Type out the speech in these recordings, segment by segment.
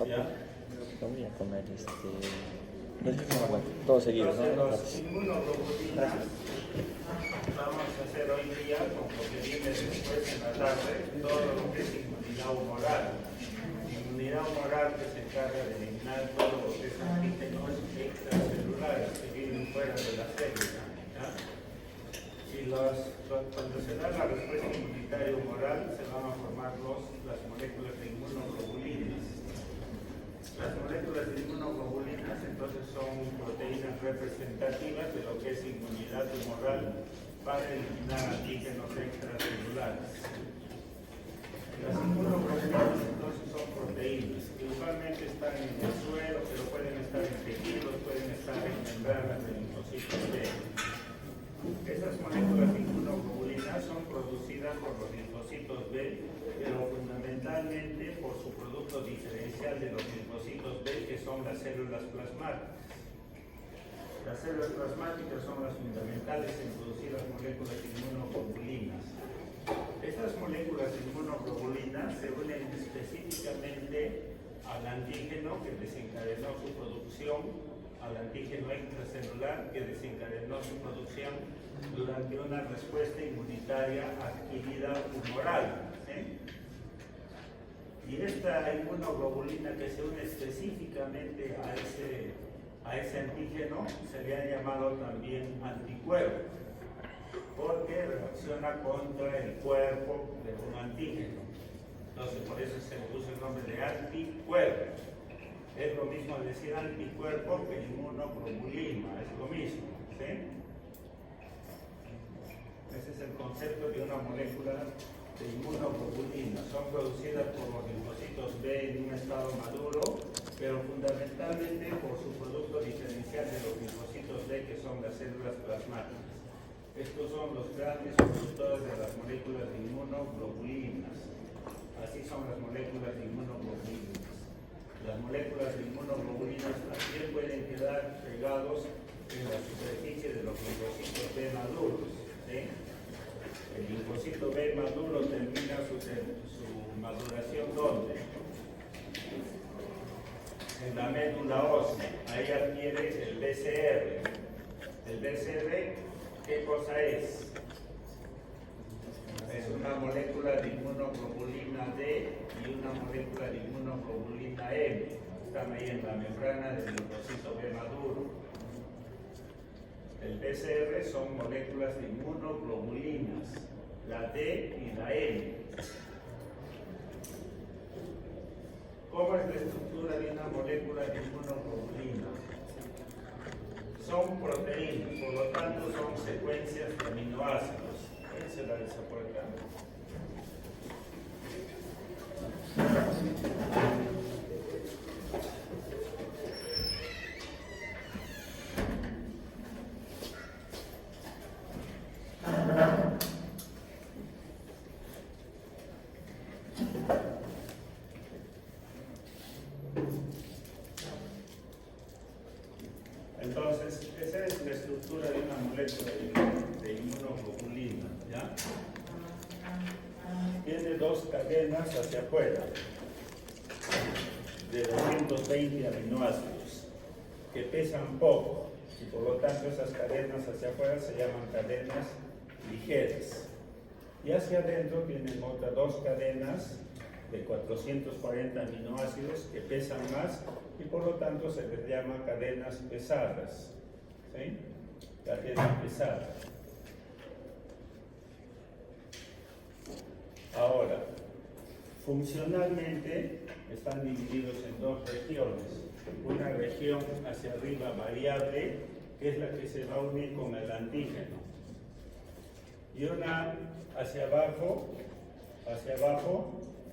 ¿Ya? No voy a comer todos seguidos, Entonces, ¿no? los inmunoglobulinas vamos a hacer hoy día, con lo que viene después en la tarde, todo lo que es inmunidad humoral. Inmunidad humoral que se encarga de eliminar todo lo que es antígenos extracelulares que viven fuera de la célula. ¿Ya? Y cuando se da la respuesta inmunitaria humoral, se van a formar las moléculas de inmunoglobulinas. Las moléculas de inmunoglobulinas entonces son proteínas representativas de lo que es inmunidad humoral para eliminar antígenos extracelulares. Las inmunoglobulinas entonces son proteínas que usualmente están en el suelo, pero pueden estar en tejidos, pueden estar en membranas de linfocitos B. Estas moléculas de inmunoglobulinas son producidas por los linfocitos B, pero fundamentalmente por su producto diferencial de los linfocitos B, que son las células plasmáticas. Las células plasmáticas son las fundamentales en producir las moléculas de inmunoglobulinas. Estas moléculas de inmunoglobulinas se unen específicamente al antígeno que desencadenó su producción, al antígeno extracelular que desencadenó su producción durante una respuesta inmunitaria adquirida humoral. ¿Sí? Y esta inmunoglobulina que se une específicamente a ese antígeno se le ha llamado también anticuerpo, porque reacciona contra el cuerpo de un antígeno. Entonces por eso se le puso el nombre de anticuerpo. Es lo mismo decir anticuerpo que inmunoglobulina, es lo mismo. ¿Sí? Ese es el concepto de una molécula de inmunoglobulina. Son producidas por los linfocitos B en un estado maduro, pero fundamentalmente por su producto diferencial de los linfocitos B, que son las células plasmáticas. Estos son los grandes productores de las moléculas de inmunoglobulinas. Así son las moléculas de inmunoglobulinas. Las moléculas de inmunoglobulinas también pueden quedar pegados en la superficie de los linfocitos B maduros. ¿Sí? El linfocito B maduro termina su maduración ¿dónde? En la médula ósea. Ahí adquiere el BCR. El BCR, ¿qué cosa es? Es una molécula de inmunoglobulina D y una molécula de inmunoglobulina M. Están ahí en la membrana del linfocito B maduro. El BCR son moléculas de inmunoglobulinas, la D y la M. ¿Cómo es la estructura de una molécula de inmunoglobulina? Son proteínas, por lo tanto son secuencias de aminoácidos. Se la desapuerta. Entonces, esa es la estructura de una molécula de inmunoglobulina. ¿Ya? Tiene dos cadenas hacia afuera de 220 aminoácidos que pesan poco y por lo tanto esas cadenas hacia afuera se llaman cadenas ligeras. Y hacia adentro tienen otras dos cadenas de 440 aminoácidos que pesan más y por lo tanto se les llama cadenas pesadas. ¿Sí? Cadena pesada. Ahora, funcionalmente están divididos en dos regiones. Una región hacia arriba variable, que es la que se va a unir con el antígeno. Y una hacia abajo,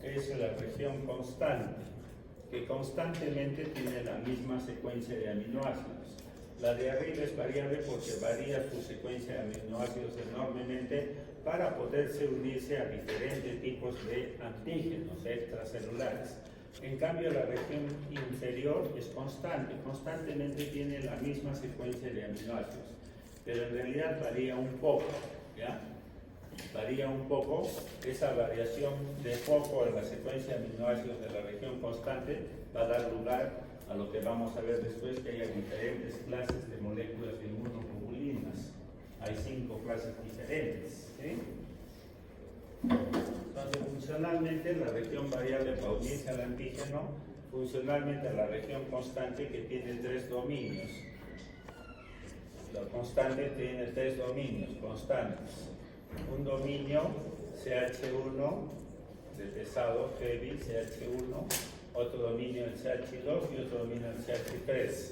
que es la región constante, que constantemente tiene la misma secuencia de aminoácidos. La de arriba es variable porque varía su secuencia de aminoácidos enormemente para poderse unirse a diferentes tipos de antígenos extracelulares. En cambio, la región inferior es constante, constantemente tiene la misma secuencia de aminoácidos, pero en realidad varía un poco, ¿ya? varía un poco. Esa variación de foco en la secuencia de aminoácidos de la región constante va a dar lugar a lo que vamos a ver después, que hay diferentes clases de moléculas de inmunoglobulinas. Hay 5 clases diferentes, ¿sí? Entonces, funcionalmente la región variable para unirse al antígeno, funcionalmente la región constante, que tiene 3 dominios. La constante tiene 3 dominios constantes. Un dominio CH1 de pesado, heavy, CH1, otro dominio el CH2 y otro dominio el CH3.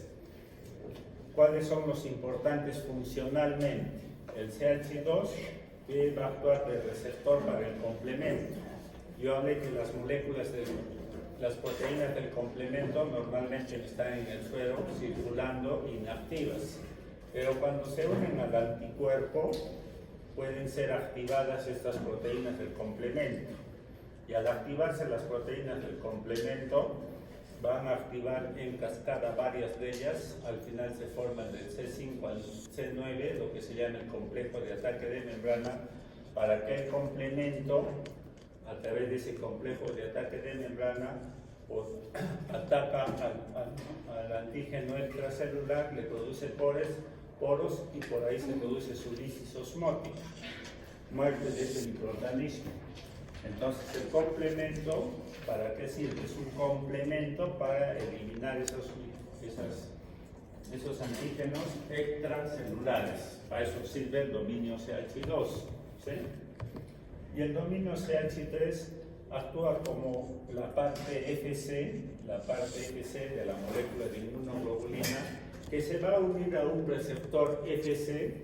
¿Cuáles son los importantes funcionalmente? El CH2, que va a actuar de receptor para el complemento. Yo hablé que las moléculas las proteínas del complemento normalmente están en el suero circulando inactivas, pero cuando se unen al anticuerpo pueden ser activadas estas proteínas del complemento, y al activarse las proteínas del complemento van a activar en cascada varias de ellas. Al final se forman del C5 al C9, lo que se llama el complejo de ataque de membrana, para que el complemento, a través de ese complejo de ataque de membrana, ataca al antígeno extracelular, le produce poros y por ahí se produce su lisis osmótica, muerte de ese microorganismo. Entonces, el complemento, ¿para qué sirve? Es un complemento para eliminar esos antígenos extracelulares. Para eso sirve el dominio CH2, ¿sí? Y el dominio CH3 actúa como la parte FC de la molécula de inmunoglobulina, que se va a unir a un receptor FC,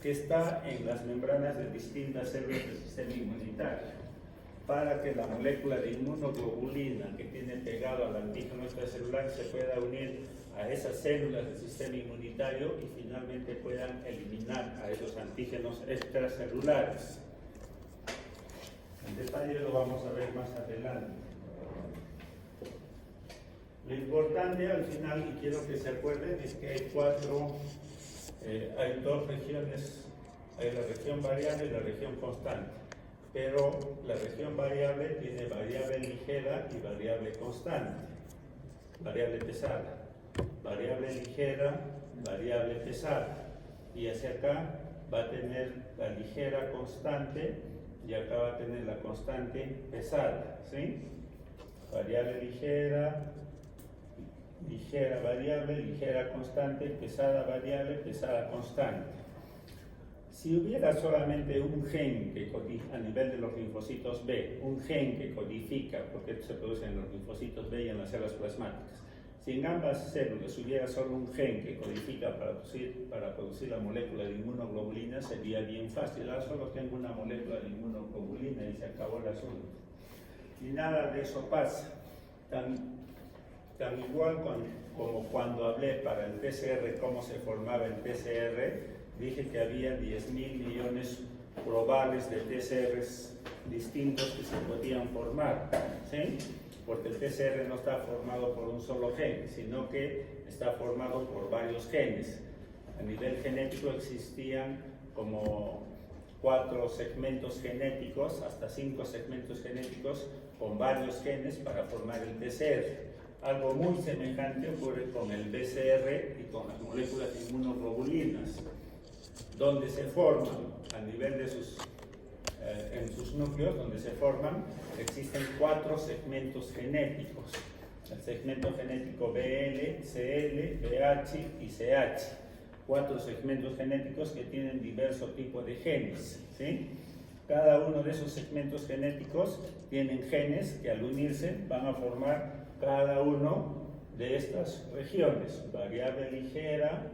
que está en las membranas de distintas células del sistema inmunitario, para que la molécula de inmunoglobulina que tiene pegado al antígeno extracelular se pueda unir a esas células del sistema inmunitario y finalmente puedan eliminar a esos antígenos extracelulares. En detalle lo vamos a ver más adelante. Lo importante al final, y quiero que se acuerden, es que hay 2 regiones, hay la región variable y la región constante, pero la región variable tiene variable ligera y variable constante, variable pesada, variable ligera, variable pesada, y hacia acá va a tener la ligera constante y acá va a tener la constante pesada, ¿sí? Variable ligera, ligera variable, ligera constante, pesada variable, pesada constante. Si hubiera solamente un gen que codifica a nivel de los linfocitos B, un gen que codifica, porque esto se produce en los linfocitos B y en las células plasmáticas, si en ambas células hubiera solo un gen que codifica para producir la molécula de inmunoglobulina, sería bien fácil. Ahora solo tengo una molécula de inmunoglobulina y se acabó el asunto. Y nada de eso pasa. Tan igual como cuando hablé para el PCR, cómo se formaba el PCR, dije que había 10.000 millones probables de PCRs distintos que se podían formar, ¿sí? Porque el PCR no está formado por un solo gen, sino que está formado por varios genes. A nivel genético existían como 4 segmentos genéticos, hasta 5 segmentos genéticos con varios genes para formar el PCR. Algo muy semejante ocurre con el BCR y con las moléculas de inmunoglobulinas, donde se forman a nivel de en sus núcleos, donde se forman, existen 4 segmentos genéticos. El segmento genético BL, CL, BH y CH. 4 segmentos genéticos que tienen diversos tipos de genes, ¿sí? Cada uno de esos segmentos genéticos tienen genes que al unirse van a formar cada uno de estas regiones: variable ligera,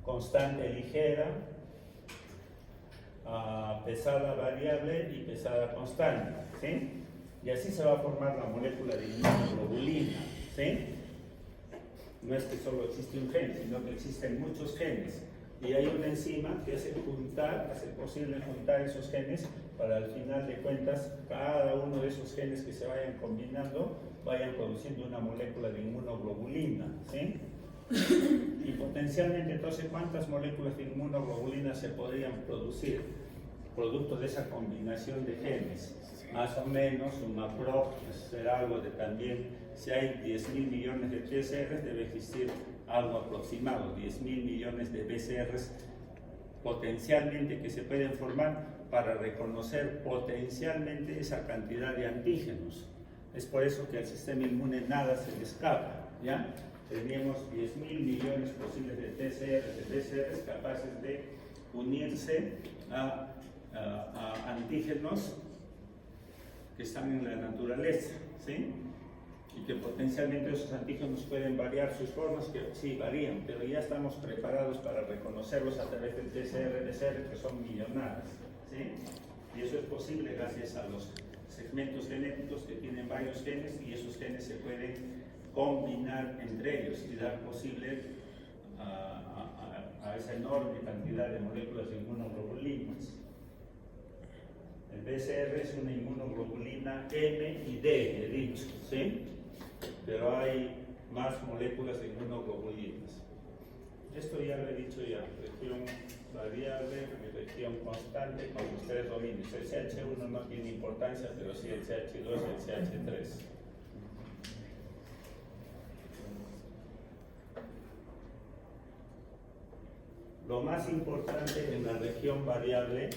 constante ligera, pesada variable y pesada constante, ¿sí? Y así se va a formar la molécula de inmunoglobulina, ¿sí? No es que solo existe un gen, sino que existen muchos genes. Y hay una enzima que hace posible juntar esos genes para, al final de cuentas, cada uno de esos genes que se vayan combinando vayan produciendo una molécula de inmunoglobulina, ¿sí? Y potencialmente, entonces, ¿cuántas moléculas de inmunoglobulinas se podrían producir? Producto de esa combinación de genes. Más o menos, un macro será algo de también, si hay 10.000 millones de TCRs, debe existir algo aproximado, 10.000 millones de BCRs potencialmente que se pueden formar para reconocer potencialmente esa cantidad de antígenos. Es por eso que al sistema inmune nada se le escapa, ¿ya? Tenemos 10.000 millones posibles de TCRs, de BCRs capaces de unirse a antígenos que están en la naturaleza, ¿sí? Y que potencialmente esos antígenos pueden variar sus formas, que sí varían, pero ya estamos preparados para reconocerlos a través del TCR, BCR, que son millonarios, ¿sí? Y eso es posible gracias a los segmentos genéticos que tienen varios genes, y esos genes se pueden combinar entre ellos y dar posible a esa enorme cantidad de moléculas de inmunoglobulinas. El BCR es una inmunoglobulina M y D, he dicho, ¿sí? Pero hay más moléculas de inmunoglobulinas. Esto ya lo he dicho ya, región variable y región constante con los tres dominios. El CH1 no tiene importancia, pero sí el CH2 y el CH3. Lo más importante en la región variable,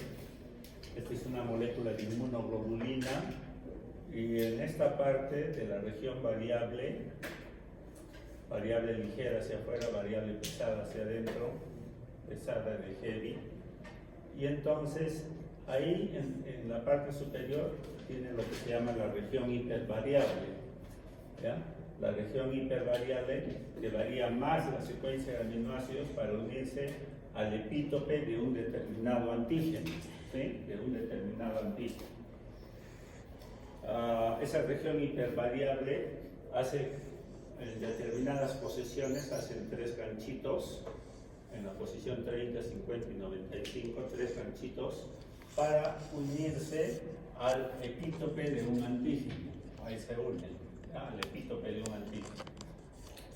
esta es una molécula de inmunoglobulina, y en esta parte de la región variable, variable ligera hacia afuera, variable pesada hacia adentro, pesada de heavy, y entonces ahí en la parte superior tiene lo que se llama la región hipervariable, ¿ya? La región hipervariable que varía más la secuencia de aminoácidos para unirse al epítope de un determinado antígeno, ¿sí? De un determinado antígeno. Esa región hipervariable hace, en determinadas posiciones, hacen tres ganchitos, en la posición 30, 50 y 95, tres ganchitos, para unirse al epítope de un antígeno. Ahí se unen, al epítope de un antígeno.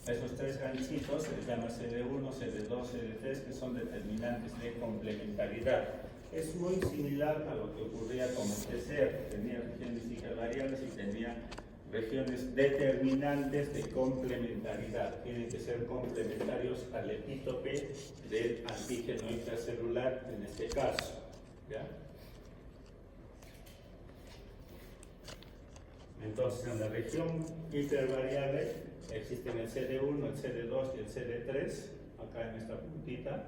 Esos tres ganchitos se les llama CD1, CD2, CD3, que son determinantes de complementariedad. Es muy similar a lo que ocurría con el TCR, que tenía regiones hipervariables y tenía regiones determinantes de complementariedad. Tienen que ser complementarios al epítope del antígeno intracelular en este caso, ¿ya? Entonces, en la región hipervariable existen el CD1, el CD2 y el CD3, acá en esta puntita,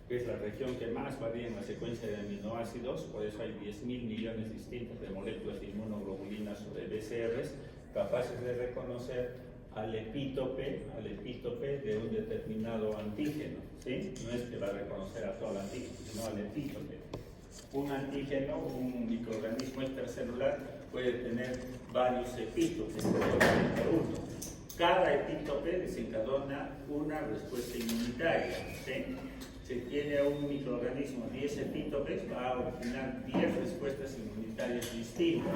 que es la región que más varía en la secuencia de aminoácidos. Por eso hay 10.000 millones distintos de moléculas de inmunoglobulinas o de BCRs capaces de reconocer al epítope de un determinado antígeno, ¿sí? No es que va a reconocer a todo el antígeno, sino al epítope. Un antígeno, un microorganismo extracelular, puede tener varios epítopes, uno. Cada epítope desencadena una respuesta inmunitaria, ¿sí? Si tiene un microorganismo 10 epítopes, va a originar 10 respuestas inmunitarias distintas.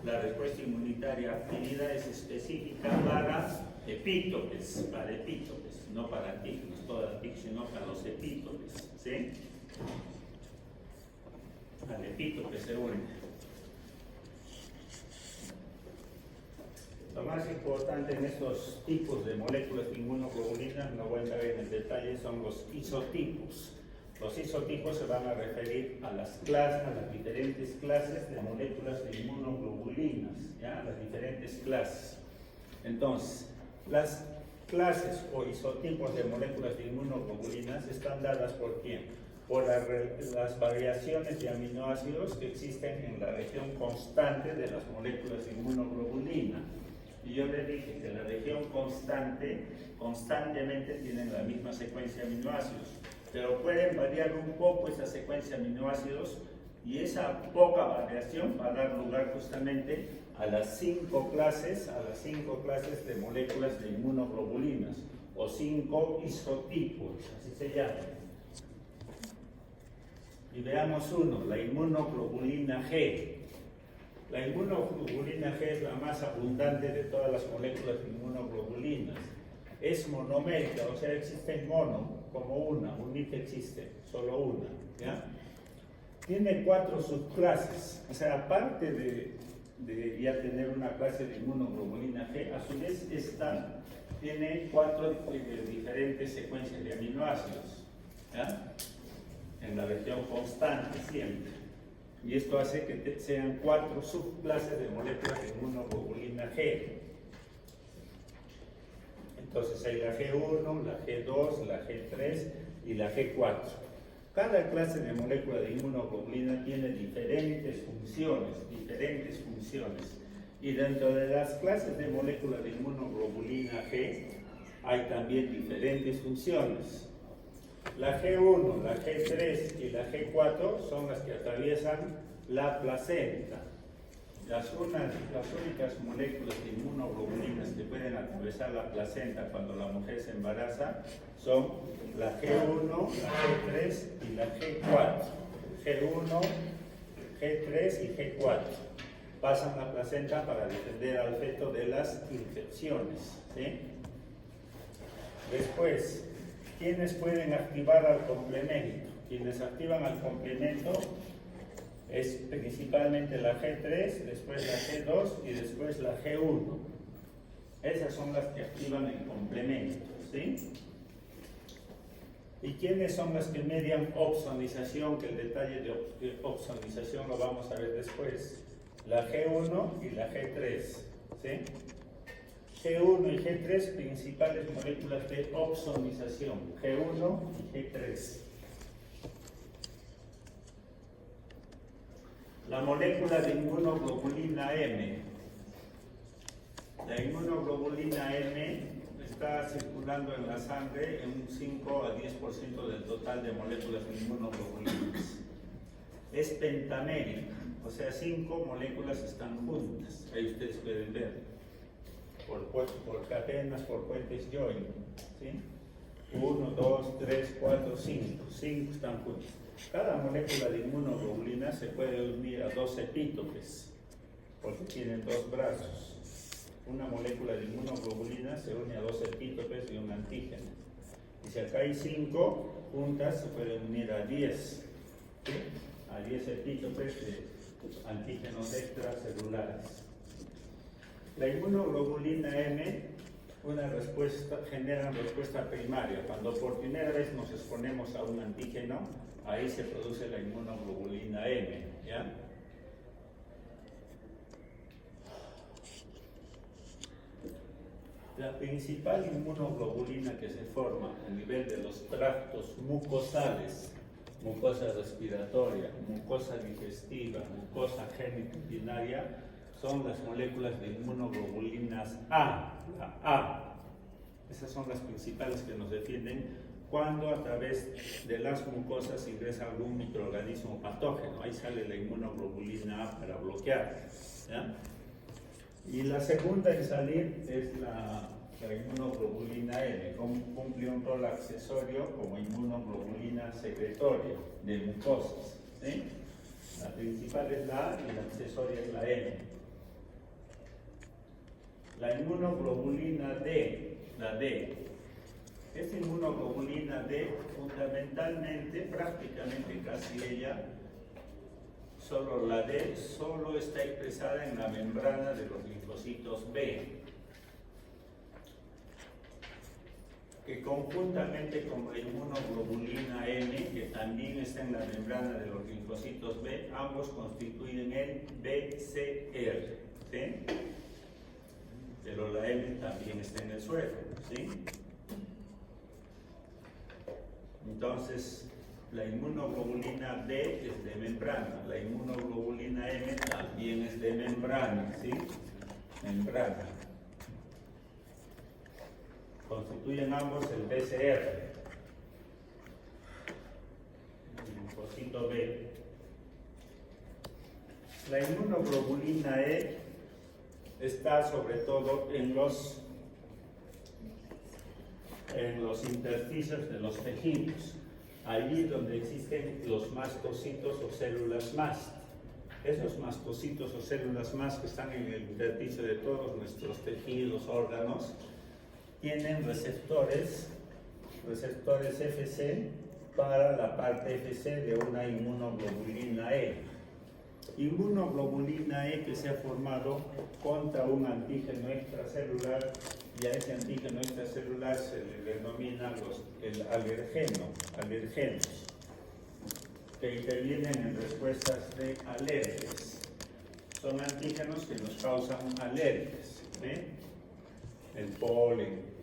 La respuesta inmunitaria adquirida es específica para epítopes, no para antígenos, todo antígeno, sino para los epítopes, ¿sí? Al epítope se une. Lo más importante en estos tipos de moléculas de inmunoglobulinas, no voy a entrar en el detalle, son los isotipos. Los isotipos se van a referir a las diferentes clases de moléculas de inmunoglobulinas, ¿ya? Las diferentes clases. Entonces, las clases o isotipos de moléculas de inmunoglobulinas están dadas ¿por quién? Por las variaciones de aminoácidos que existen en la región constante de las moléculas de inmunoglobulina. Y yo le dije que la región constantemente tienen la misma secuencia de aminoácidos, pero pueden variar un poco esa secuencia de aminoácidos, y esa poca variación va a dar lugar justamente a las 5 clases de moléculas de inmunoglobulinas, o 5 isotipos, así se llaman. Y veamos uno, la inmunoglobulina G. La inmunoglobulina G es la más abundante de todas las moléculas de inmunoglobulinas. es monomérica, o sea, existe mono como una, única existe, solo una, ¿ya? Tiene 4 subclases, o sea, aparte de ya tener una clase de inmunoglobulina G, a su vez esta tiene 4 diferentes secuencias de aminoácidos, ¿ya? En la región constante siempre. Y esto hace que sean 4 subclases de moléculas de inmunoglobulina G. Entonces hay la G1, la G2, la G3 y la G4. Cada clase de molécula de inmunoglobulina tiene diferentes funciones. Y dentro de las clases de molécula de inmunoglobulina G hay también diferentes funciones. La G1, la G3 y la G4 son las que atraviesan la placenta. Las únicas moléculas de inmunoglobulinas que pueden atravesar la placenta cuando la mujer se embaraza son la G1, la G3 y la G4. G1, G3 y G4 pasan la placenta para defender al feto de las infecciones, ¿sí? Después, ¿quiénes pueden activar al complemento? Quienes activan al complemento es principalmente la G3, después la G2 y después la G1. Esas son las que activan el complemento, ¿sí? ¿Y quiénes son las que median opsonización? Que el detalle de opsonización lo vamos a ver después. La G1 y la G3, ¿sí? G1 y G3, principales moléculas de opsonización, G1 y G3. La molécula de inmunoglobulina M. La inmunoglobulina M está circulando en la sangre en un 5 a 10% del total de moléculas de inmunoglobulinas. Es pentamérica, o sea, 5 moléculas están juntas. Ahí ustedes pueden ver, por cadenas, por puentes joint, ¿sí? 1, 2, 3, 4, 5. 5 están juntas. Cada molécula de inmunoglobulina se puede unir a 2 epítopes, porque tienen 2 brazos. Una molécula de inmunoglobulina se une a 2 epítopes de un antígeno. Y si acá hay 5 juntas, se pueden unir a 10, ¿sí? A 10 epítopes de antígenos extracelulares. La inmunoglobulina M genera respuesta primaria. Cuando por primera vez nos exponemos a un antígeno, ahí se produce la inmunoglobulina M, ¿ya? La principal inmunoglobulina que se forma a nivel de los tractos mucosales, mucosa respiratoria, mucosa digestiva, mucosa genitourinaria, son las moléculas de inmunoglobulinas A, la A. Esas son las principales que nos defienden cuando a través de las mucosas ingresa algún microorganismo patógeno. Ahí sale la inmunoglobulina A para bloquear, ¿ya? Y la segunda en salir es la inmunoglobulina M, cumple un rol accesorio como inmunoglobulina secretoria de mucosas, ¿sí? La principal es la A y la accesoria es la M. La inmunoglobulina D, la D. Esta inmunoglobulina D, fundamentalmente, prácticamente casi ella, solo la D, solo está expresada en la membrana de los linfocitos B, que conjuntamente con la inmunoglobulina M, que también está en la membrana de los linfocitos B, ambos constituyen el BCR, ¿sí? Pero la M también está en el suelo, ¿sí? Entonces, la inmunoglobulina D es de membrana, la inmunoglobulina M también es de membrana, ¿sí? Membrana. Constituyen ambos el BCR, el linfocito B. La inmunoglobulina E está sobre todo en los intersticios de los tejidos, allí donde existen los mastocitos o células mast. Esos mastocitos o células mast que están en el intersticio de todos nuestros tejidos, órganos, tienen receptores FC para la parte FC de una inmunoglobulina E. Inmunoglobulina E que se ha formado contra un antígeno extracelular, y a ese antígeno extracelular se le denomina alergenos, que intervienen en respuestas de alergias. Son antígenos que nos causan alergias, el polen,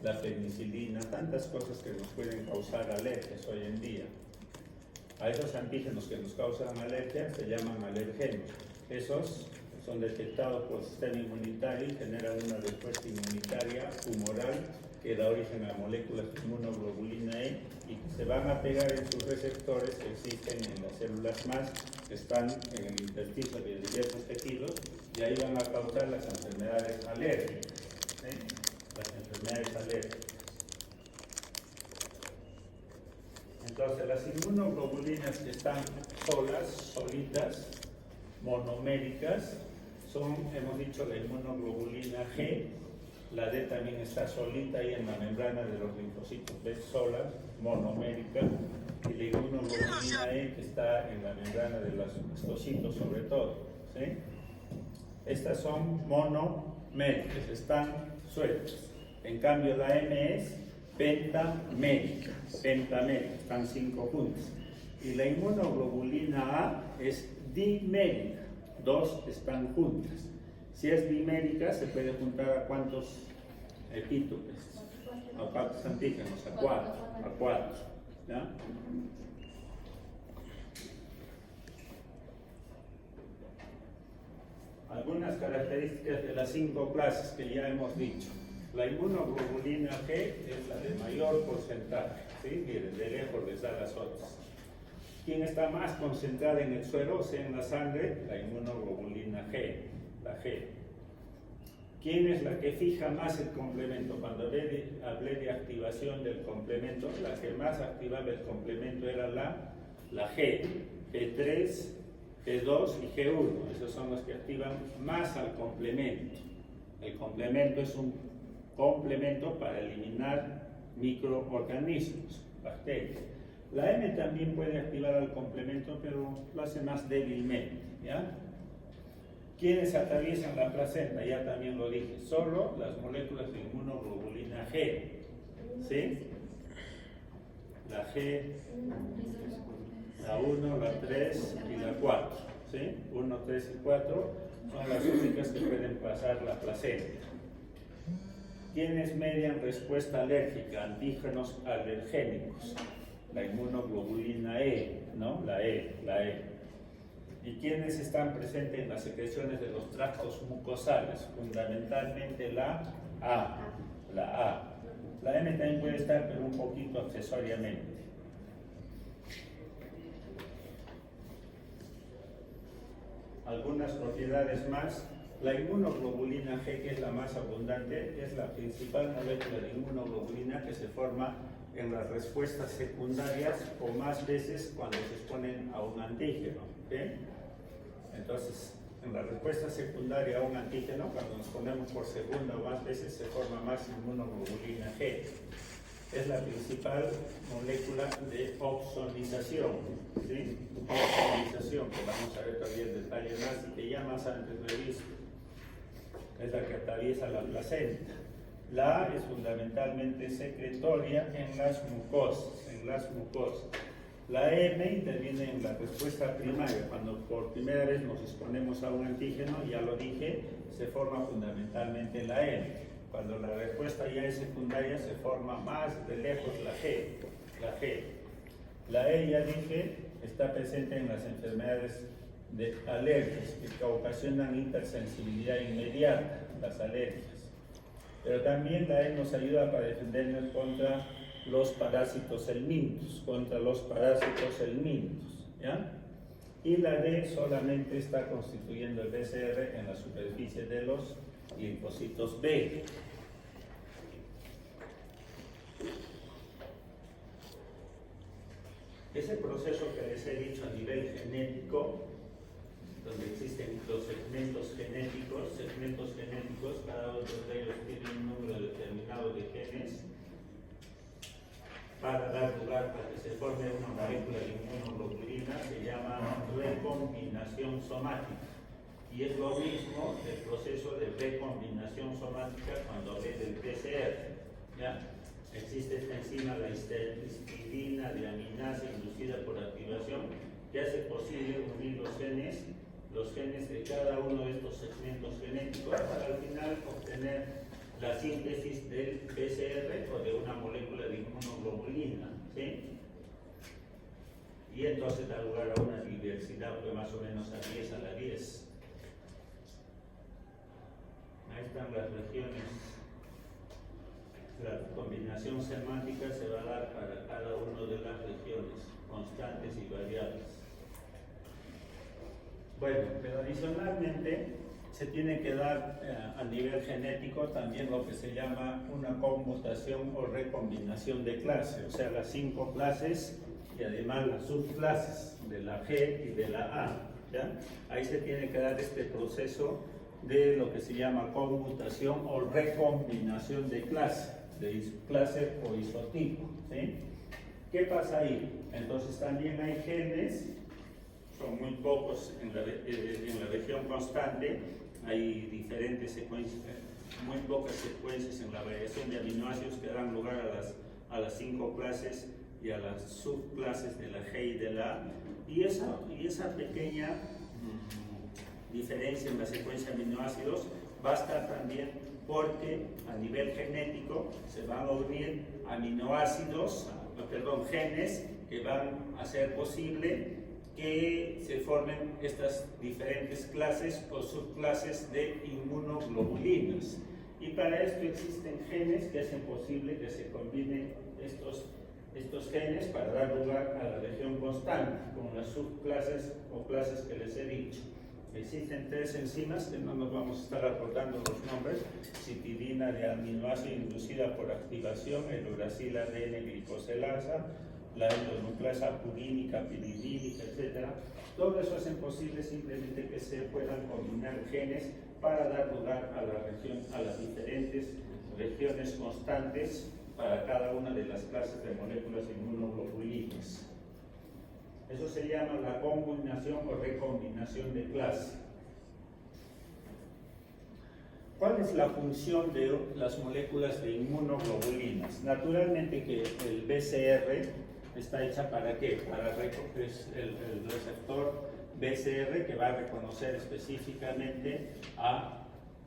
la penicilina, tantas cosas que nos pueden causar alergias hoy en día. A esos antígenos que nos causan alergia se llaman alergenos. Esos son detectados por el sistema inmunitario y generan una respuesta inmunitaria humoral que da origen a moléculas de inmunoglobulina E y que se van a pegar en sus receptores que existen en las células MAS que están en el intersticio de diversos tejidos, y ahí van a causar las enfermedades alérgicas. Las enfermedades alérgicas. Entonces, las inmunoglobulinas que están solitas, monoméricas, son, hemos dicho, la inmunoglobulina G. La D también está solita ahí en la membrana de los linfocitos B, sola, monomérica, y la inmunoglobulina E que está en la membrana de los mastocitos sobre todo, ¿sí? Estas son monoméricas, están sueltas. En cambio la M es pentamérica, están 5 juntas. Y la inmunoglobulina A es dimérica, 2 están juntas. Si es bimérica, se puede juntar a cuántos epítopes, a cuántos antígenos, a 4, ¿ya? Algunas características de las 5 clases que ya hemos dicho. La inmunoglobulina G es la de mayor porcentaje, ¿sí? Miren, de lejos les da las otras. ¿Quién está más concentrada en el suero, o sea, en la sangre? La inmunoglobulina G, la G. ¿Quién es la que fija más el complemento? Cuando hablé de activación del complemento, la que más activaba el complemento era la G, G3, G2 y G1. Esos son los que activan más al complemento. El complemento es un complemento para eliminar microorganismos, bacterias. La M también puede activar al complemento, pero lo hace más débilmente, ¿ya? ¿Quiénes atraviesan la placenta? Ya también lo dije, solo las moléculas de inmunoglobulina G, ¿sí? La G, la 1, la 3 y la 4, ¿sí? 1, 3 y 4 son las únicas que pueden pasar la placenta. ¿Quiénes median respuesta alérgica? Antígenos alergénicos. La inmunoglobulina E, ¿no? La E. ¿Y quiénes están presentes en las secreciones de los tractos mucosales? Fundamentalmente la A. La M también puede estar, pero un poquito accesoriamente. Algunas propiedades más. La inmunoglobulina G, que es la más abundante, es la principal molécula de inmunoglobulina que se forma en las respuestas secundarias o más veces cuando se exponen a un antígeno, ¿okay? Entonces, en la respuesta secundaria a un antígeno, cuando nos ponemos por segunda o más veces, se forma más inmunoglobulina G. Es la principal molécula de opsonización, ¿sí? Opsonización, que vamos a ver todavía en detalle más y que ya más antes lo he visto. Es la que atraviesa la placenta. La A es fundamentalmente secretoria en las mucosas, La M interviene en la respuesta primaria. Cuando por primera vez nos exponemos a un antígeno, ya lo dije, se forma fundamentalmente la M. Cuando la respuesta ya es secundaria, se forma más de lejos la G. La E, ya dije, está presente en las enfermedades de alergias que ocasionan hipersensibilidad inmediata, las alergias. Pero también la E nos ayuda para defendernos contra los parásitos helmintos, ¿ya? Y la D solamente está constituyendo el BCR en la superficie de los linfocitos B. Ese proceso que les he dicho a nivel genético, donde existen los segmentos genéticos, cada uno de ellos tiene un número determinado de genes. se llama recombinación somática. Y es lo mismo el proceso de recombinación somática cuando ve del PCR. ¿Ya? Existe esta enzima, la histidina deaminasa inducida por activación, que hace posible unir los genes de cada uno de estos segmentos genéticos para al final obtener la síntesis del PCR o de una molécula de inmunoglobulina, ¿sí? Y entonces da lugar a una diversidad de más o menos a 10 a la 10. Ahí están las regiones. La combinación semántica se va a dar para cada una de las regiones, constantes y variables. Bueno, pero adicionalmente se tiene que dar a nivel genético también lo que se llama una conmutación o recombinación de clase, o sea, las 5 clases y además las subclases de la G y de la A. ¿Ya? Ahí se tiene que dar este proceso de lo que se llama conmutación o recombinación de clase o isotipo. ¿Sí? ¿Qué pasa ahí? Entonces también hay genes, son muy pocos en la región constante, hay diferentes secuencias, muy pocas secuencias en la variación de aminoácidos que dan lugar a las 5 clases y a las subclases de la G y de la A, y esa pequeña diferencia en la secuencia de aminoácidos va a estar también porque a nivel genético se van a unir genes que van a hacer posible que se formen estas diferentes clases o subclases de inmunoglobulinas. Y para esto existen genes que hacen posible que se combinen estos genes para dar lugar a la región constante, con las subclases o clases que les he dicho. Existen 3 enzimas que no nos vamos a estar acordando los nombres: citidina de aminoácido inducida por activación, el uracil ADN glicosilasa, la endonucleasa purínica, piridínica, etc. Todo eso hacen posible simplemente que se puedan combinar genes para dar lugar a las diferentes regiones constantes para cada una de las clases de moléculas inmunoglobulinas. Eso se llama la combinación o recombinación de clase. ¿Cuál es la función de las moléculas de inmunoglobulinas? Naturalmente que el BCR está hecha ¿para qué? Es el receptor BCR que va a reconocer específicamente a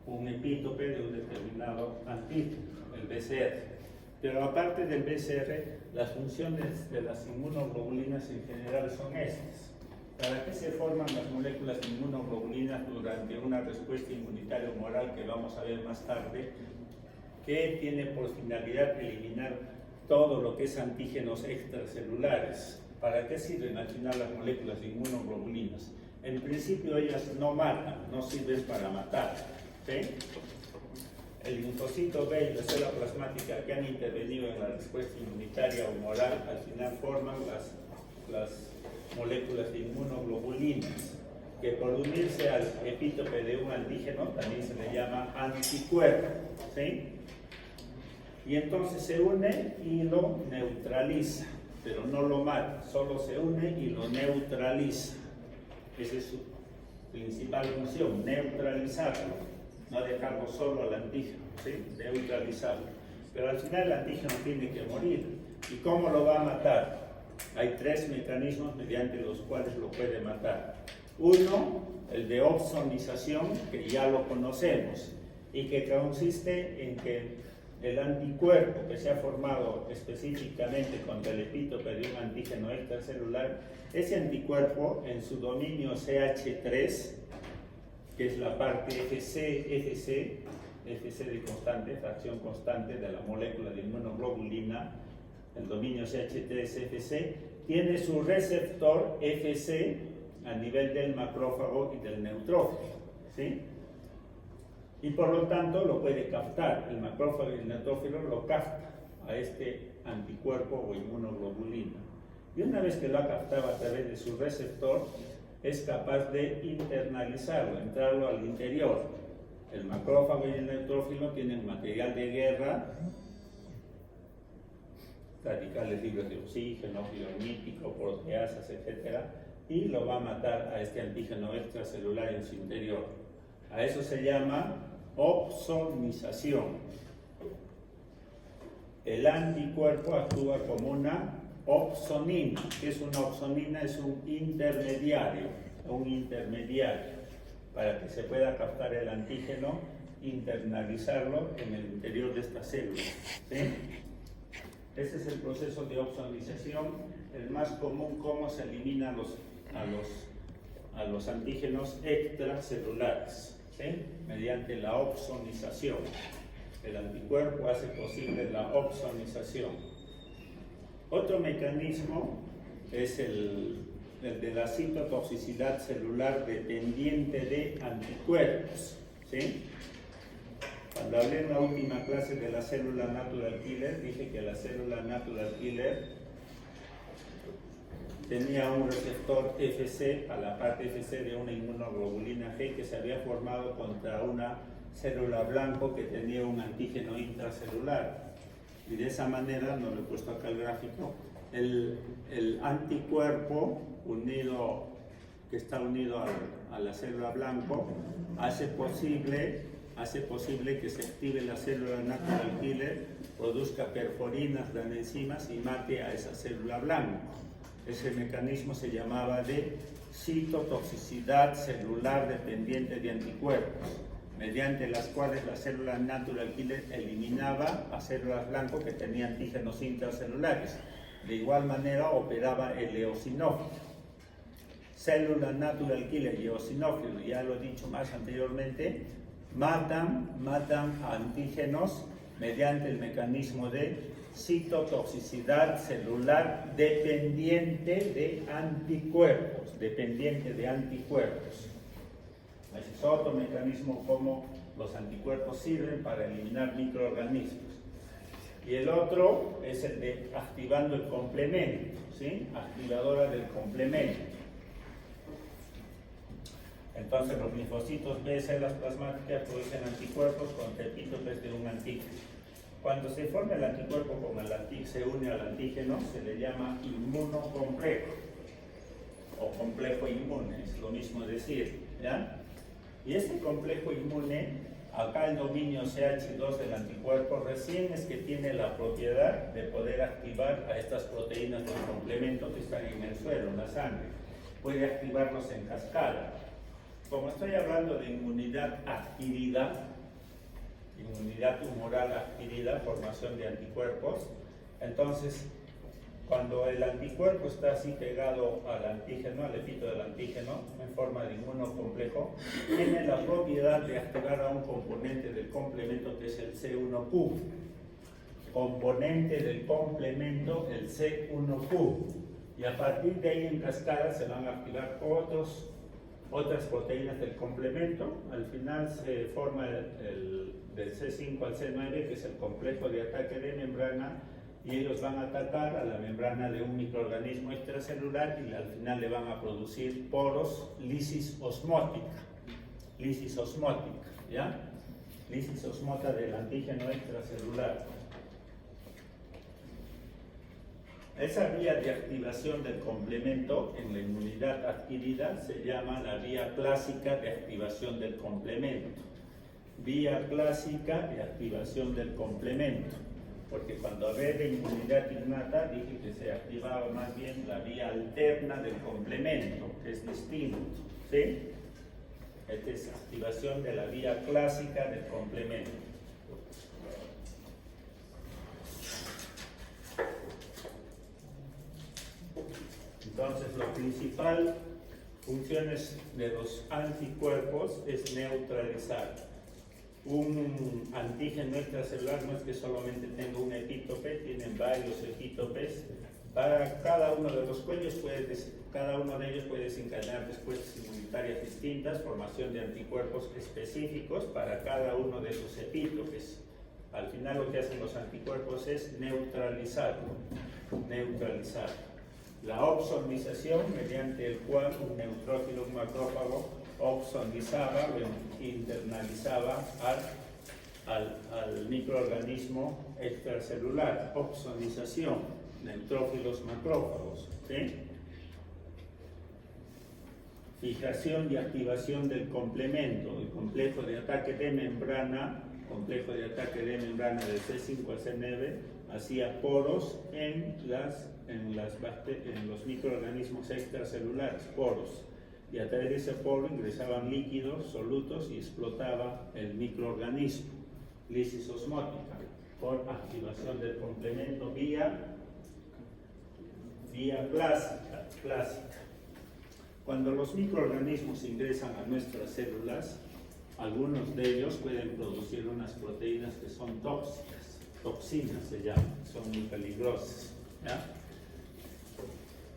un epítope de un determinado antígeno, el BCR. Pero aparte del BCR, las funciones de las inmunoglobulinas en general son estas. ¿Para qué se forman las moléculas de inmunoglobulinas durante una respuesta inmunitaria humoral que vamos a ver más tarde? Que tiene por finalidad eliminar todo lo que es antígenos extracelulares. ¿Para qué sirven al final las moléculas de inmunoglobulinas? En principio ellas no matan, no sirven para matar. ¿Sí? El linfocito B y la célula plasmática que han intervenido en la respuesta inmunitaria humoral al final forman las moléculas de inmunoglobulinas, que por unirse al epítope de un antígeno también se le llama anticuerpo. ¿Sí? Y entonces se une y lo neutraliza, pero no lo mata, solo se une y lo neutraliza. Esa es su principal función, neutralizarlo. No dejarlo solo al antígeno, ¿sí? Neutralizarlo. Pero al final el antígeno tiene que morir. ¿Y cómo lo va a matar? Hay 3 mecanismos mediante los cuales lo puede matar. Uno, el de opsonización, que ya lo conocemos, y que consiste en que el anticuerpo que se ha formado específicamente contra el epítope de un antígeno extracelular, ese anticuerpo en su dominio CH3, que es la parte FC de constante, fracción constante de la molécula de inmunoglobulina, el dominio CH3-FC, tiene su receptor FC a nivel del macrófago y del neutrófilo, ¿sí? Y por lo tanto lo puede captar, el macrófago y el neutrófilo lo capta a este anticuerpo o inmunoglobulina. Y una vez que lo ha captado a través de su receptor, es capaz de internalizarlo, entrarlo al interior. El macrófago y el neutrófilo tienen material de guerra, radicales libres de oxígeno, óxido nítrico, proteasas, etc., y lo va a matar a este antígeno extracelular en su interior. A eso se llama opsonización. El anticuerpo actúa como una opsonina. ¿Qué es una opsonina? Es un intermediario para que se pueda captar el antígeno, internalizarlo en el interior de esta célula. ¿Sí? Ese es el proceso de opsonización, el más común, cómo se eliminan a los antígenos extracelulares, ¿sí? Mediante la opsonización. El anticuerpo hace posible la opsonización. Otro mecanismo es el de la citotoxicidad celular dependiente de anticuerpos, ¿sí? Cuando hablé en la última clase de la célula natural killer, dije que la célula natural killer tenía un receptor FC, a la parte FC de una inmunoglobulina G que se había formado contra una célula blanco que tenía un antígeno intracelular. Y de esa manera, no lo he puesto acá el gráfico, el anticuerpo que está unido a la célula blanco hace posible que se active la célula natural killer, produzca perforinas, enzimas y mate a esa célula blanca. Ese mecanismo se llamaba de citotoxicidad celular dependiente de anticuerpos, mediante las cuales la célula natural killer eliminaba a células blancas que tenían antígenos intracelulares. De igual manera operaba el eosinófilo. Célula natural killer y eosinófilo, ya lo he dicho más anteriormente, matan antígenos mediante el mecanismo de citotoxicidad celular dependiente de anticuerpos. Ese es otro mecanismo como los anticuerpos sirven para eliminar microorganismos. Y el otro es el de activando el complemento, ¿sí? Activadora del complemento. Entonces los linfocitos B, células plasmáticas, producen anticuerpos contra epítopes de un antígeno. Cuando se forma el anticuerpo con el antígeno, se une al antígeno, se le llama inmunocomplejo o complejo inmune, es lo mismo decir, ¿ya? Y este complejo inmune, acá el dominio CH2 del anticuerpo recién es que tiene la propiedad de poder activar a estas proteínas del complemento que están en el suelo, en la sangre. Puede activarlos en cascada. Como estoy hablando de inmunidad adquirida, inmunidad tumoral adquirida, formación de anticuerpos, entonces cuando el anticuerpo está así pegado al antígeno, al epito del antígeno, en forma de inmunocomplejo, tiene la propiedad de activar a un componente del complemento que es el C1q. Componente del complemento, el C1q. Y a partir de ahí en cascada se van a activar otras proteínas del complemento. Al final se forma del C5 al C9, que es el complejo de ataque de membrana, y ellos van a atacar a la membrana de un microorganismo extracelular y al final le van a producir poros, lisis osmótica, ¿ya? Lisis osmótica del antígeno extracelular. Esa vía de activación del complemento en la inmunidad adquirida se llama la vía clásica de activación del complemento. Vía clásica de activación del complemento. Porque cuando hablé de inmunidad innata dije que se activaba más bien la vía alterna del complemento, que es distinto, ¿sí? Esta es activación de la vía clásica del complemento. Entonces, la principal funciones de los anticuerpos es neutralizar. Un antígeno extracelular no es que solamente tenga un epítope, tienen varios epítopes. Para cada uno de los cuellos, cada uno de ellos puede desencadenar respuestas inmunitarias distintas, formación de anticuerpos específicos para cada uno de esos epítopes. Al final lo que hacen los anticuerpos es neutralizarlo. La opsonización, mediante el cual un neutrófilo, un macrófago, opsonizaba o internalizaba al microorganismo extracelular. Opsonización, neutrófilos, macrófagos, ¿sí? fijación y activación del complemento, el complejo de ataque de membrana de C5 a C9 hacía poros en los microorganismos extracelulares, poros, y a través de ese poro ingresaban líquidos, solutos y explotaba el microorganismo, lisis osmótica, por activación del complemento vía clásica. Cuando los microorganismos ingresan a nuestras células, algunos de ellos pueden producir unas proteínas que son tóxicas, toxinas se llaman, son muy peligrosas, ¿ya?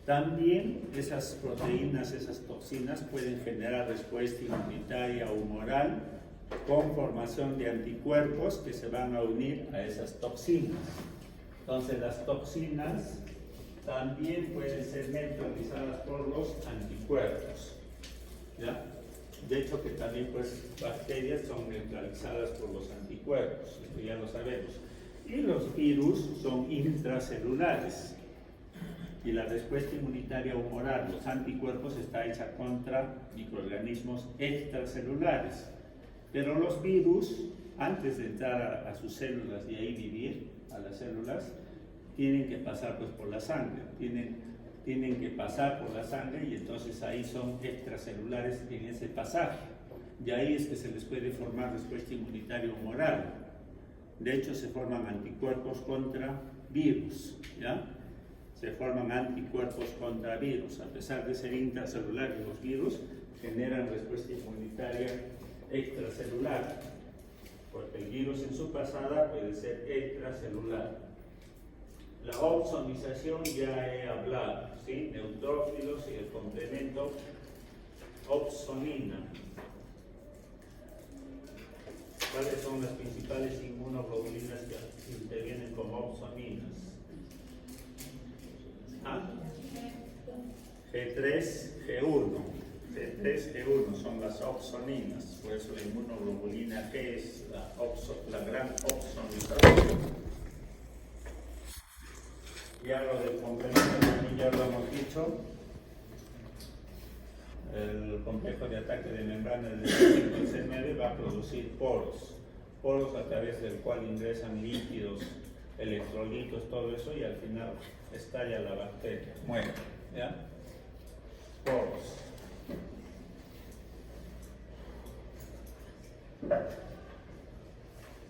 También esas proteínas, esas toxinas pueden generar respuesta inmunitaria o humoral con formación de anticuerpos que se van a unir a esas toxinas. Entonces las toxinas también pueden ser neutralizadas por los anticuerpos, ¿ya? De hecho que también pues bacterias son neutralizadas por los anticuerpos, esto ya lo sabemos. Y los virus son intracelulares. Y la respuesta inmunitaria humoral, los anticuerpos, está hecha contra microorganismos extracelulares. Pero los virus, antes de entrar a sus células y ahí vivir, a las células, tienen que pasar pues por la sangre, tienen que pasar por la sangre y entonces ahí son extracelulares en ese pasaje. Y ahí es que se les puede formar respuesta inmunitaria humoral. De hecho, se forman anticuerpos contra virus, ¿ya? Se forman anticuerpos contra virus. A pesar de ser intracelulares, los virus generan respuesta inmunitaria extracelular, porque el virus en su pasada puede ser extracelular. La opsonización ya he hablado, ¿sí? Neutrófilos y el complemento opsonina. ¿Cuáles son las principales inmunoglobulinas que intervienen como opsoninas? G3, G1. G3, G1 son las opsoninas, por eso la inmunoglobulina G es la gran opsonizadora. Ya lo del complemento también ya lo hemos dicho. El complejo de ataque de membrana del C5 va a producir poros a través del cual ingresan líquidos, electrolitos, todo eso, y al final estalla la bacteria, muere, ¿ya? Poros.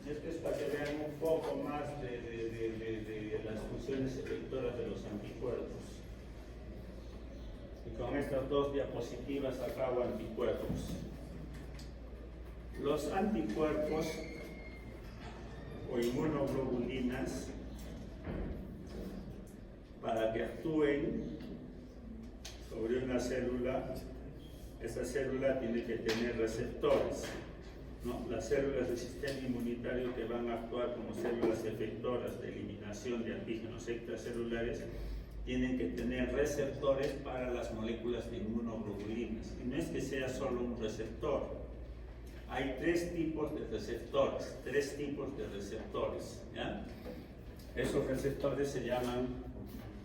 Y esto es para que vean un poco más de las funciones efectoras de los anticuerpos. Y con estas dos diapositivas acabo anticuerpos. Los anticuerpos o inmunoglobulinas, para que actúen sobre una célula, esa célula tiene que tener receptores, ¿no? Las células del sistema inmunitario que van a actuar como células efectoras de eliminación de antígenos extracelulares tienen que tener receptores para las moléculas de inmunoglobulinas. Y no es que sea solo un receptor. Hay tres tipos de receptores, ¿ya? Esos receptores se llaman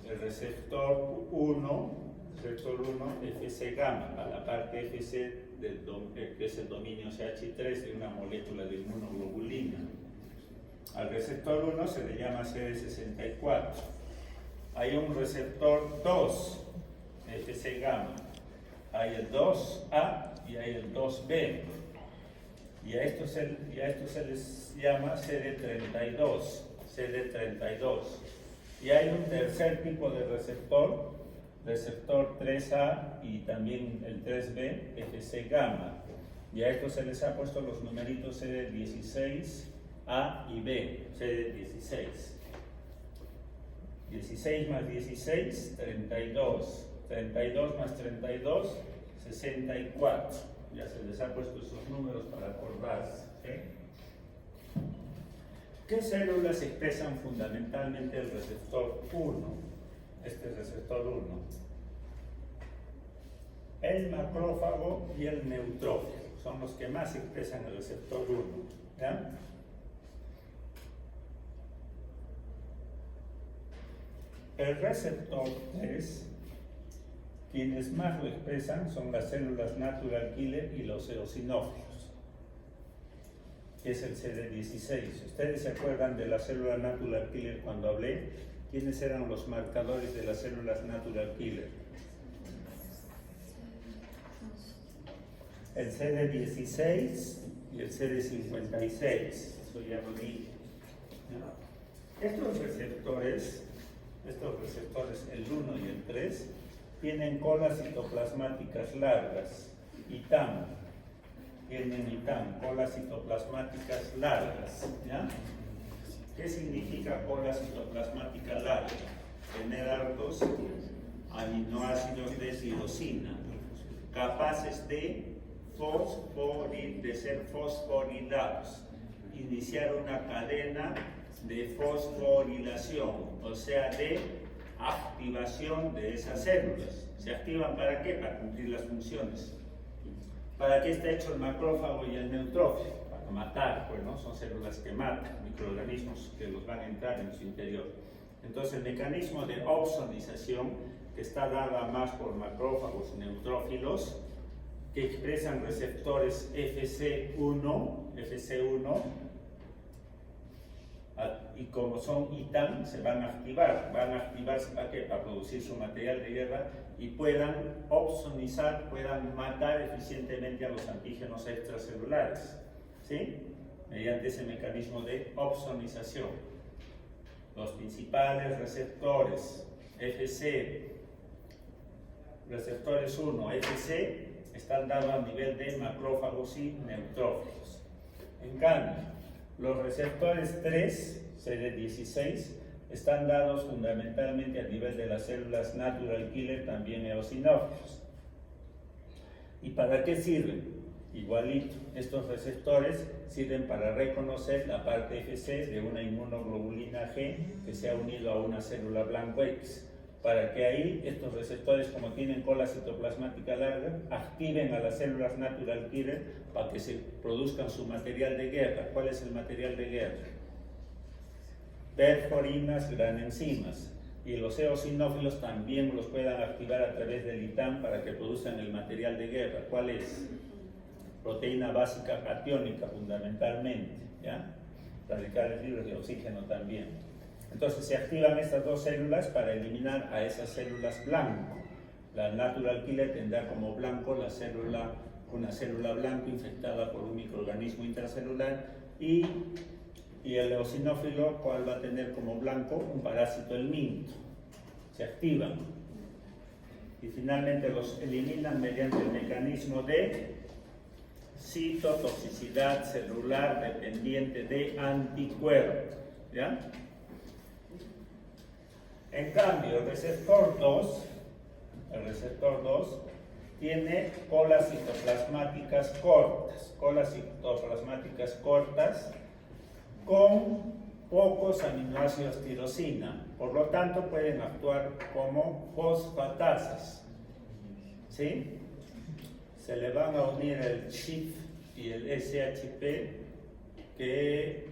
el receptor 1, Fc gamma, a la parte Fc que es el dominio CH3 de una molécula de inmunoglobulina. Al receptor 1 se le llama CD64. Hay un receptor 2, Fc gamma. Hay el 2A y hay el 2B. Y a esto se les llama CD32. Y hay un tercer tipo de receptor 3A y también el 3B, Fc gamma. Y a esto se les ha puesto los numeritos CD16A y B, CD16. 16 más 16, 32. 32 más 32, 64. Ya se les ha puesto esos números para acordarse, ¿sí? ¿Qué células expresan fundamentalmente el receptor 1? Este es receptor 1. El macrófago y el neutrófilo son los que más expresan el receptor 1, ¿ya? El receptor 3 Quienes más lo expresan son las células natural killer y los eosinófilos, que es el CD16. ¿Ustedes se acuerdan de la célula natural killer cuando hablé? ¿Quiénes eran los marcadores de las células natural killer? El CD16 y el CD56. Eso ya lo dije. Estos receptores, el 1 y el 3, tienen colas citoplasmáticas largas, ITAM. Tienen ITAM, colas citoplasmáticas largas. ¿Ya? ¿Qué significa cola citoplasmática larga? Tener hartos aminoácidos de tirosina, capaces de ser fosforilados, iniciar una cadena de fosforilación, o sea, de activación de esas células. ¿Se activan para qué? Para cumplir las funciones. ¿Para qué está hecho el macrófago y el neutrófilo? Para matar, pues, ¿no? Son células que matan, microorganismos que los van a entrar en su interior. Entonces, el mecanismo de opsonización, que está dada más por macrófagos y neutrófilos, que expresan receptores FC1, y como son ITAM, se van a activarse ¿para qué? Para producir su material de guerra y puedan opsonizar, puedan matar eficientemente a los antígenos extracelulares, ¿sí? Mediante ese mecanismo de opsonización. Los principales receptores FC, receptores 1, FC, están dados a nivel de macrófagos y neutrófilos. En cambio, los receptores 3, CD16, están dados fundamentalmente a nivel de las células natural killer, también eosinófilos. ¿Y para qué sirven? Igualito, estos receptores sirven para reconocer la parte FC de una inmunoglobulina G que se ha unido a una célula blanco X, para que ahí estos receptores, como tienen cola citoplasmática larga, activen a las células natural killer para que se produzcan su material de guerra. ¿Cuál es el material de guerra? Perforinas, granenzimas. Y los eosinófilos también los puedan activar a través del ITAM para que produzcan el material de guerra. ¿Cuál es? Proteína básica catiónica, fundamentalmente, ¿ya? Radicales libres de oxígeno también. Entonces se activan estas dos células para eliminar a esas células blanco. La natural killer tendrá como blanco una célula blanco infectada por un microorganismo intracelular y el eosinófilo, ¿cuál va a tener como blanco? Un parásito helminto. Se activan y finalmente los eliminan mediante el mecanismo de citotoxicidad celular dependiente de anticuerpos. ¿Ya? En cambio, el receptor 2 tiene colas citoplasmáticas cortas, con pocos aminoácidos tirosina, por lo tanto pueden actuar como fosfatasas, ¿sí? Se le van a unir el CHIP y el SHP, que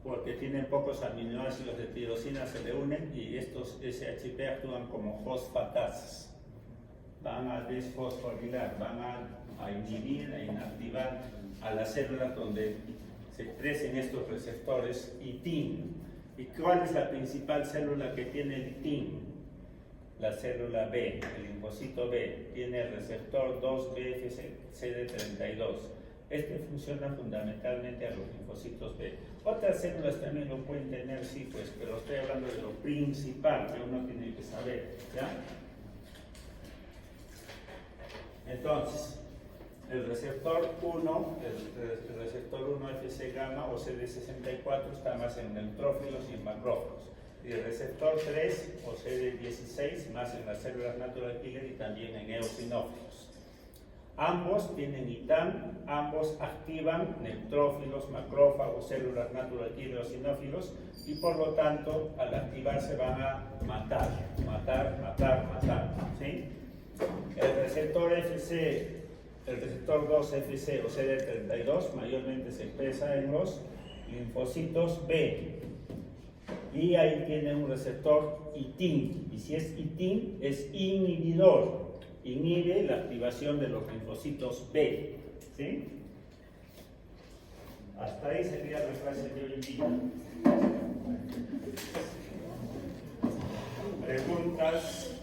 porque tienen pocos aminoácidos de tirosina se le unen y estos SHP actúan como fosfatasas. Van a desfosforilar, van a inhibir, a inactivar a las células donde se expresen estos receptores ITIM. ¿Y cuál es la principal célula que tiene el ITIM? La célula B, el linfocito B, tiene el receptor 2-BFCD32. Este funciona fundamentalmente a los linfocitos B. Otras células también lo pueden tener, sí, pues, pero estoy hablando de lo principal que uno tiene que saber, ¿ya? Entonces, el receptor 1, el receptor 1 FC gamma o CD64 está más en neutrófilos y en macrófagos. Y el receptor 3 o CD16 más en las células natural killer y también en eosinófilos. Ambos tienen ITAM, ambos activan neutrófilos, macrófagos, células natural killer, eosinófilos y por lo tanto al activarse van a matar, ¿sí? El receptor 2FC o CD32 mayormente se expresa en los linfocitos B y ahí tiene un receptor ITIM, y si es ITIM es inhibidor inhibe la activación de los linfocitos B. ¿Sí? Hasta ahí sería la clase de hoy día. ¿Preguntas?